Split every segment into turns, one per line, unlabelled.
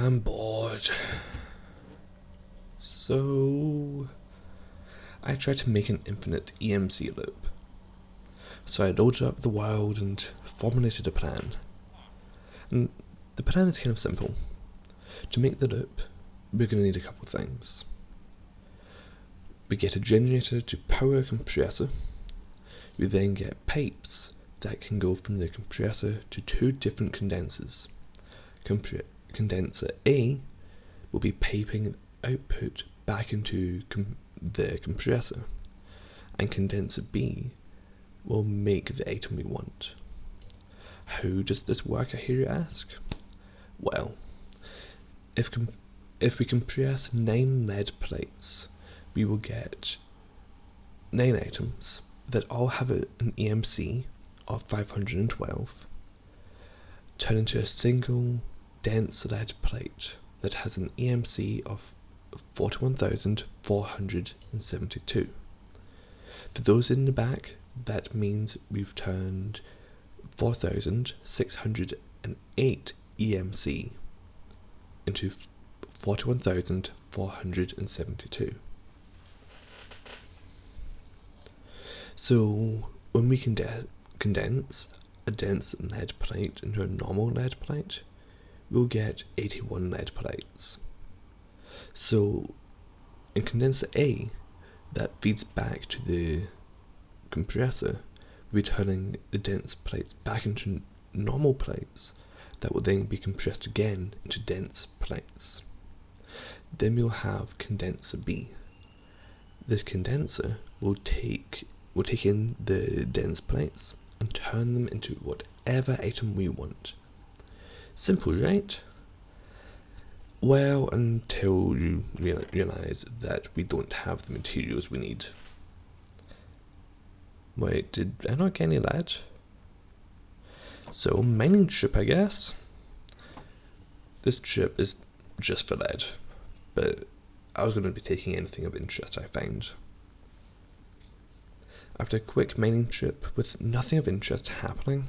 I'm bored. So I tried to make an infinite EMC loop. So I loaded up the world and formulated a plan. And the plan is kind of simple. To make the loop, we're going to need a couple of things. We get a generator to power a compressor. We then get pipes that can go from the compressor to two different condensers. Condenser A will be piping output back into the compressor, and condenser B will make the item we want. How does this work, I hear you ask? Well, if we compress 9 lead plates, we will get 9 items that all have an EMC of 512, turn into a single dense lead plate that has an EMC of 41,472. For those in the back, that means we've turned 4,608 EMC into 41,472. So when we condense a dense lead plate into a normal lead plate, we'll get 81 lead plates. So in condenser A, that feeds back to the compressor, we'll be turning the dense plates back into normal plates that will then be compressed again into dense plates. Then we'll have condenser B. This condenser will take in the dense plates and turn them into whatever item we want. Simple, right? Well, until you realise that we don't have the materials we need. Wait, did I not get any lead? So, mining chip, I guess. This chip is just for lead, but I was going to be taking anything of interest I found. After a quick mining trip with nothing of interest happening,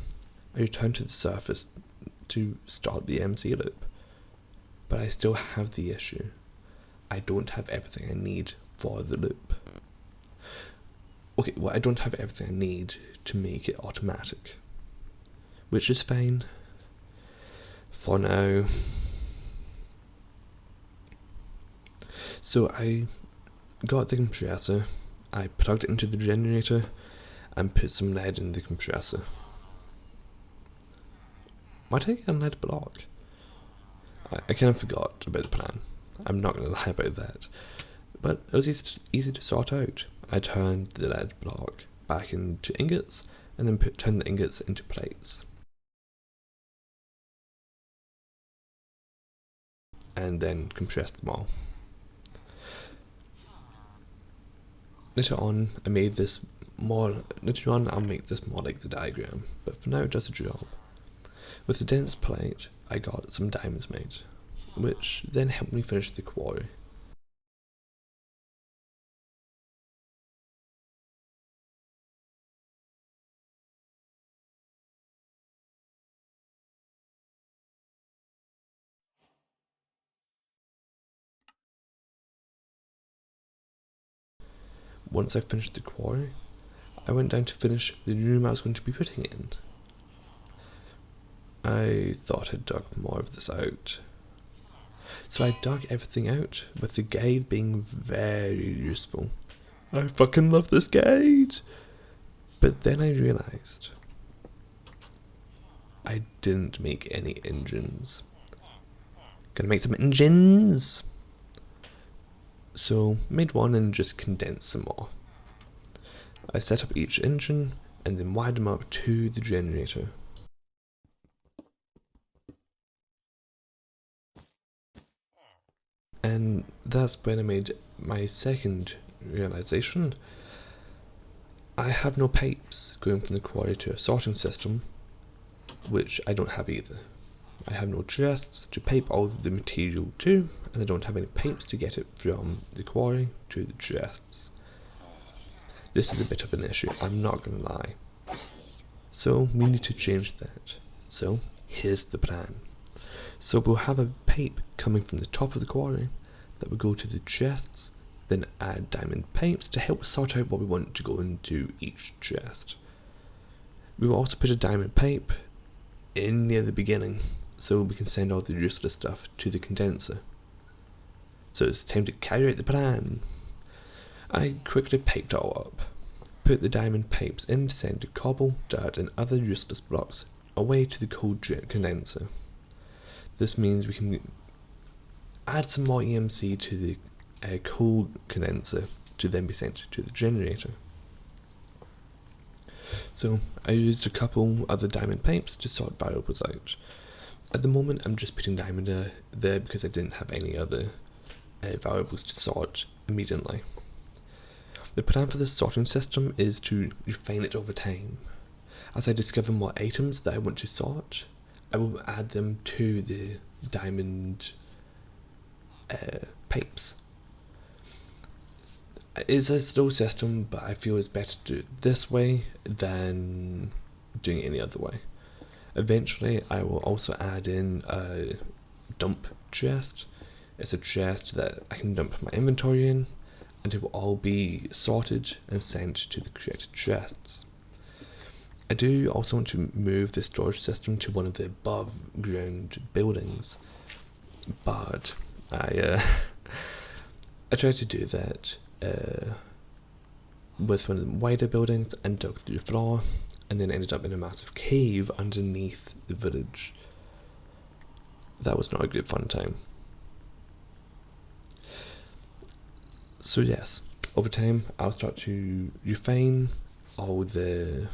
I returned to the surface to start the MC loop. But I still have the issue. I don't have everything I need for the loop. Okay, well, I don't have everything I need to make it automatic, which is fine for now. So I got the compressor, I plugged it into the generator, and put some lead in the compressor. Why did I get a lead block? I kind of forgot about the plan. I'm not going to lie about that. But it was easy to sort out. I turned the lead block back into ingots, and then turned the ingots into plates. And then compressed them all. Later on, I'll make this more like the diagram, but for now it does the job. With the dense plate, I got some diamonds made, which then helped me finish the quarry. Once I finished the quarry, I went down to finish the room I was going to be putting it in. I thought I'd dug more of this out. So I dug everything out, with the guide being very useful. I fucking love this guide! But then I realised I didn't make any engines. Gonna make some engines! So made one and just condensed some more. I set up each engine and then wired them up to the generator. And that's when I made my second realisation. I have no pipes going from the quarry to a sorting system, which I don't have either. I have no chests to pipe all the material to, and I don't have any pipes to get it from the quarry to the chests. This is a bit of an issue, I'm not gonna lie. So we need to change that. So here's the plan. So we'll have a pipe coming from the top of the quarry that will go to the chests, then add diamond pipes to help sort out what we want to go into each chest. We will also put a diamond pipe in near the beginning so we can send all the useless stuff to the condenser. So it's time to carry out the plan. I quickly piped it all up, put the diamond pipes in to send the cobble, dirt and other useless blocks away to the cold condenser. This means we can add some more EMC to the cold condenser to then be sent to the generator. So I used a couple other diamond pipes to sort variables out. At the moment I'm just putting diamond there because I didn't have any other variables to sort immediately. The plan for this sorting system is to refine it over time. As I discover more items that I want to sort, I will add them to the diamond pipes. It's a slow system, but I feel it's better to do it this way than doing it any other way. Eventually I will also add in a dump chest. It's a chest that I can dump my inventory in, and it will all be sorted and sent to the correct chests. I do also want to move the storage system to one of the above ground buildings, but I tried to do that with one of the wider buildings and dug through the floor, and then ended up in a massive cave underneath the village. That was not a good fun time. So yes, over time I'll start to refine all the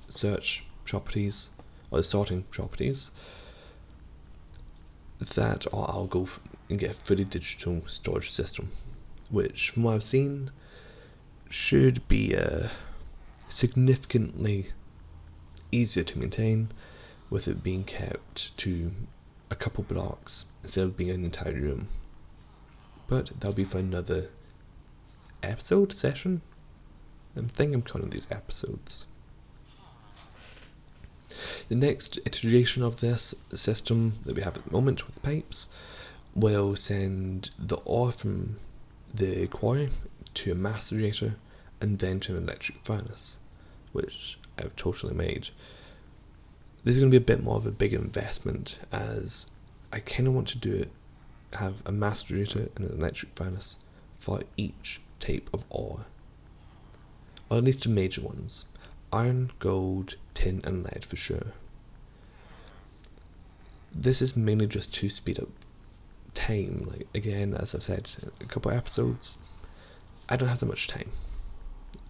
search properties, or the sorting properties, that or I'll go and get a fully digital storage system, which from what I've seen should be significantly easier to maintain, with it being kept to a couple blocks instead of being an entire room. But that'll be for another session. I think I'm calling these episodes. The next iteration of this system that we have at the moment with the pipes will send the ore from the quarry to a macerator and then to an electric furnace, which I've totally made. This is going to be a bit more of a big investment, as I kind of want to have a macerator and an electric furnace for each type of ore, or at least the major ones: iron, gold, tin and lead for sure. This is mainly just to speed up time. Like, again, as I've said in a couple of episodes, I don't have that much time.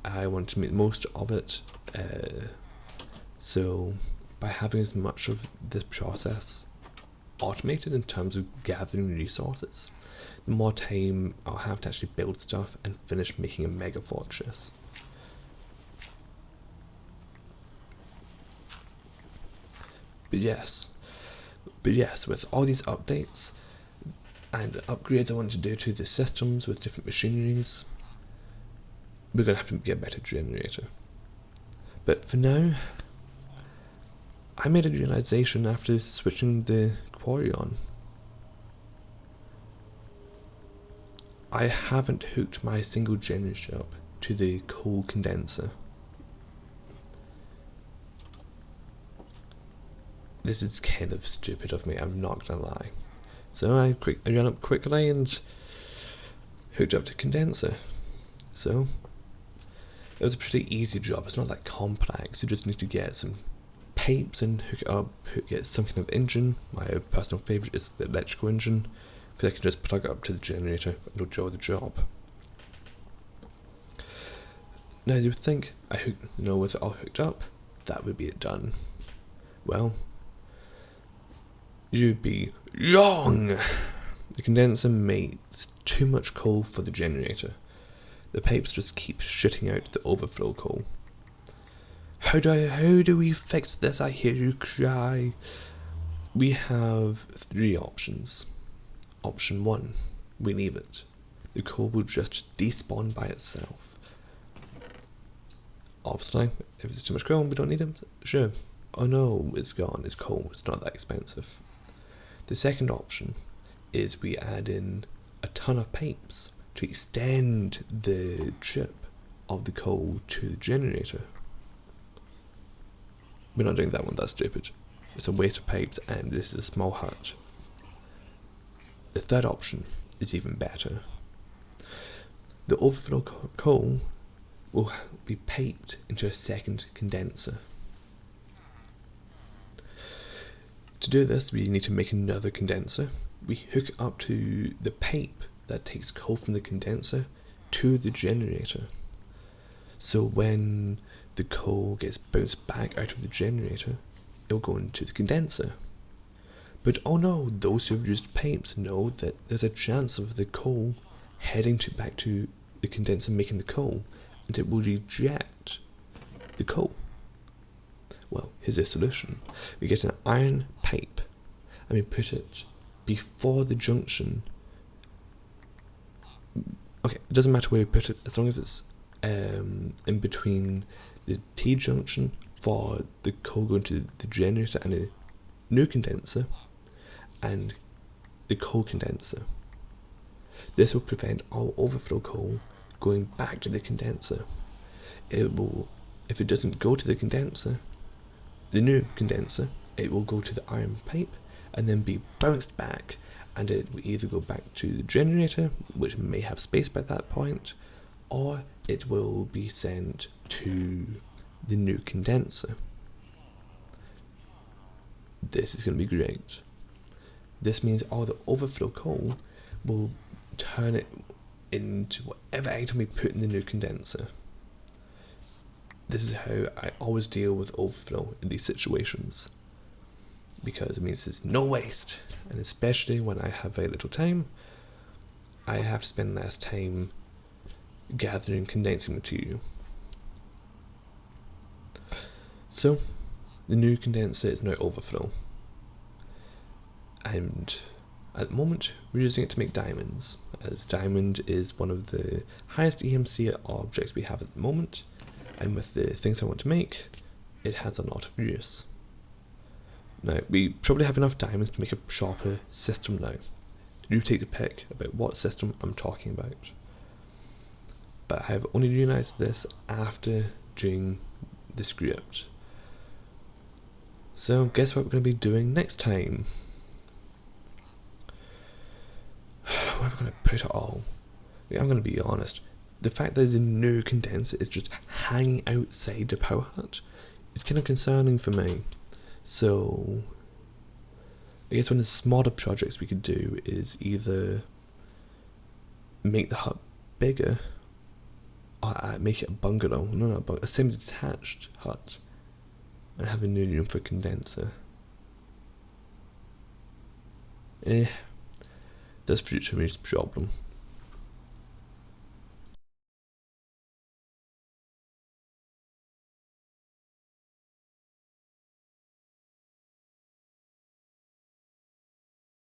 I want to make the most of it, so by having as much of this process automated in terms of gathering resources, the more time I'll have to actually build stuff and finish making a mega fortress. But yes, with all these updates and upgrades I want to do to the systems with different machineries, we're going to have to get a better generator. But for now, I made a realization after switching the quarry on. I haven't hooked my single generator up to the coal condenser. This is kind of stupid of me, I'm not gonna lie. So I ran up quickly and hooked up the condenser. So it was a pretty easy job. It's not that complex. You just need to get some pipes and hook it up, get some kind of engine. My personal favourite is the electrical engine, because I can just plug it up to the generator and it'll do the job. Now you would think, with it all hooked up, that would be it done. Well, you'd be wrong. The condenser makes too much coal for the generator. The pipes just keep shooting out the overflow coal. How do we fix this? I hear you cry. We have 3 options. Option 1, we leave it. The coal will just despawn by itself. Obviously, if it's too much coal and we don't need it, sure. Oh no, it's gone, it's coal, it's not that expensive. The second option is we add in a ton of pipes to extend the trip of the coal to the generator. We're not doing that one, that's stupid. It's a waste of pipes and this is a small hut. The third option is even better. The overflow coal will be piped into a second condenser. To do this, we need to make another condenser. We hook it up to the pipe that takes coal from the condenser to the generator. So when the coal gets bounced back out of the generator, it will go into the condenser. But oh no, those who have used pipes know that there's a chance of the coal heading back to the condenser making the coal, and it will reject the coal. Well, here's a solution. We get an iron pipe and we put it before the junction. Okay, it doesn't matter where we put it, as long as it's in between the T junction for the coal going to the generator and a new condenser and the coal condenser. This will prevent all overflow coal going back to the condenser. It will, if it doesn't go to the condenser, the new condenser, it will go to the iron pipe and then be bounced back, and it will either go back to the generator, which may have space by that point, or it will be sent to the new condenser. This is going to be great. This means all the overflow coal will turn it into whatever item we put in the new condenser. This is how I always deal with overflow in these situations, because it means there's no waste, and especially when I have very little time, I have to spend less time gathering condensing material. So the new condenser is now overflow, and at the moment we're using it to make diamonds, as diamond is one of the highest EMC objects we have at the moment, and with the things I want to make, it has a lot of use. Now, we probably have enough diamonds to make a sharper system now. You take the pick about what system I'm talking about. But I have only realised this after doing the script. So guess what we're going to be doing next time? Where are we going to put it all? I'm going to be honest. The fact that the new condenser is just hanging outside the power hut is kind of concerning for me. So I guess one of the smaller projects we could do is either make the hut bigger or make it a bungalow. No, a semi-detached hut and have a new room for condenser. That's future me's problem.